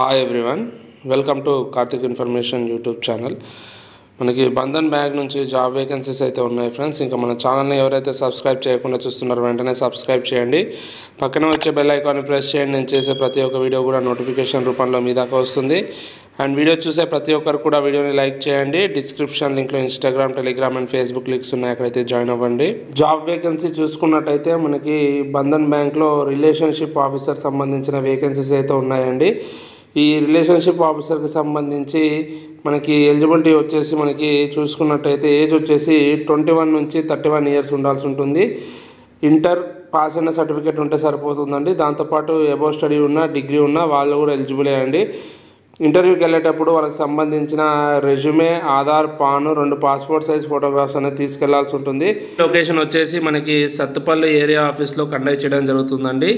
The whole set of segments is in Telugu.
Hi everyone, welcome to Karthik information YouTube channel. మనకి బంధన్ బ్యాంక్ నుంచి జాబ్ వేకెన్సీస్ అయితే ఉన్నాయి ఫ్రెండ్స్. ఇంకా మన ఛానల్ని ఎవరైతే సబ్స్క్రైబ్ చేయకుండా చూస్తున్నారో వెంటనే సబ్స్క్రైబ్ చేయండి. పక్కన వచ్చే బెల్ ఐకాన్ని ప్రెస్ చేయండి. నేను చేసే ప్రతి ఒక్క వీడియో కూడా నోటిఫికేషన్ రూపంలో మీ దాకా వస్తుంది. అండ్ వీడియో చూసే ప్రతి ఒక్కరు కూడా వీడియోని లైక్ చేయండి. డిస్క్రిప్షన్ లింక్లో Instagram, Telegram and Facebook links ఉన్నాయి, అక్కడైతే జాయిన్ అవ్వండి. జాబ్ వేకెన్సీ చూసుకున్నట్టయితే మనకి బంధన్ బ్యాంక్లో రిలేషన్షిప్ ఆఫీసర్ సంబంధించిన వేకెన్సీస్ అయితే ఉన్నాయండి. ఈ రిలేషన్షిప్ ఆఫీసర్కి సంబంధించి మనకి ఎలిజిబిలిటీ వచ్చేసి మనకి చూసుకున్నట్టయితే ఏజ్ వచ్చేసి 21 నుంచి 31 ఇయర్స్ ఉండాల్సి ఉంటుంది. ఇంటర్ పాస్ అయిన సర్టిఫికేట్ ఉంటే సరిపోతుందండి. దాంతోపాటు అబోవ్ స్టడీ ఉన్న, డిగ్రీ ఉన్న వాళ్ళు కూడా ఎలిజిబులే అండి. ఇంటర్వ్యూకి వెళ్ళేటప్పుడు వాళ్ళకి సంబంధించిన resume, Aadhaar, pan, 2 passport size photographs అనేది తీసుకెళ్లాల్సి ఉంటుంది. లొకేషన్ వచ్చేసి మనకి సత్తుపల్లి ఏరియా ఆఫీస్లో కండక్ట్ చేయడం జరుగుతుందండి.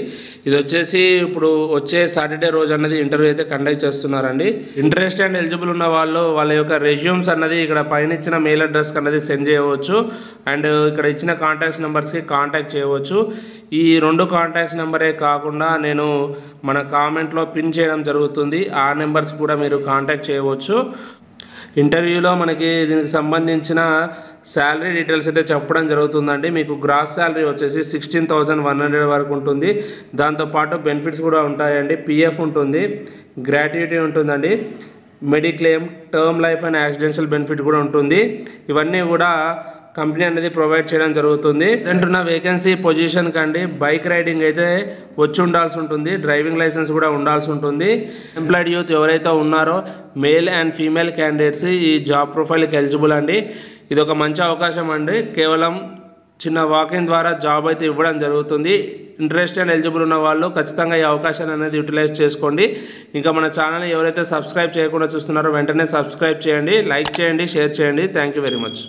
ఇది వచ్చేసి ఇప్పుడు వచ్చే సాటర్డే రోజు అన్నది ఇంటర్వ్యూ అయితే కండక్ట్ చేస్తున్నారండి. ఇంట్రెస్ట్ అండ్ ఎలిజిబుల్ ఉన్న వాళ్ళు వాళ్ళ యొక్క రెజ్యూమ్స్ అన్నది ఇక్కడ పైన ఇచ్చిన మెయిల్ అడ్రస్కి అన్నది సెండ్ చేయవచ్చు. అండ్ ఇక్కడ ఇచ్చిన కాంటాక్ట్స్ నెంబర్స్కి కాంటాక్ట్ చేయవచ్చు. ఈ 2 కాంటాక్ట్స్ నెంబరే కాకుండా నేను మన కామెంట్లో పిన్ చేయడం జరుగుతుంది. ఆ నెంబర్స్ కూడా మీరు కాంటాక్ట్ చేయవచ్చు. ఇంటర్వ్యూలో మనకి దీనికి సంబంధించిన శాలరీ డీటెయిల్స్ అయితే చెప్పడం జరుగుతుందండి. మీకు గ్రాస్ శాలరీ వచ్చేసి 16,100 వరకు ఉంటుంది. దాంతోపాటు బెనిఫిట్స్ కూడా ఉంటాయండి. పిఎఫ్ ఉంటుంది, గ్రాట్యుటీ ఉంటుందండి, mediclaim, term life and యాక్సిడెన్షియల్ benefit కూడా ఉంటుంది. ఇవన్నీ కూడా కంపెనీ అనేది ప్రొవైడ్ చేయడం జరుగుతుంది. ఉన్న వేకెన్సీ పొజిషన్ కండి బైక్ రైడింగ్ అయితే వచ్చి ఉండాల్సి ఉంటుంది. డ్రైవింగ్ లైసెన్స్ కూడా ఉండాల్సి ఉంటుంది. ఎంప్లాయిడ్ యూత్ ఎవరైతే ఉన్నారో మేల్ అండ్ ఫీమేల్ క్యాండిడేట్స్ ఈ జాబ్ ప్రొఫైల్కి ఎలిజిబుల్ అండి. ఇది ఒక మంచి అవకాశం అండి. కేవలం చిన్న వాకింగ్ ద్వారా జాబ్ అయితే ఇవ్వడం జరుగుతుంది. ఇంట్రెస్ట్ అండ్ ఎలిజిబుల్ ఉన్న వాళ్ళు ఖచ్చితంగా ఈ అవకాశాన్ని అనేది యూటిలైజ్ చేసుకోండి. ఇంకా మన ఛానల్ని ఎవరైతే సబ్స్క్రైబ్ చేయకుండా చూస్తున్నారో వెంటనే సబ్స్క్రైబ్ చేయండి, లైక్ చేయండి, షేర్ చేయండి. Thank you very much.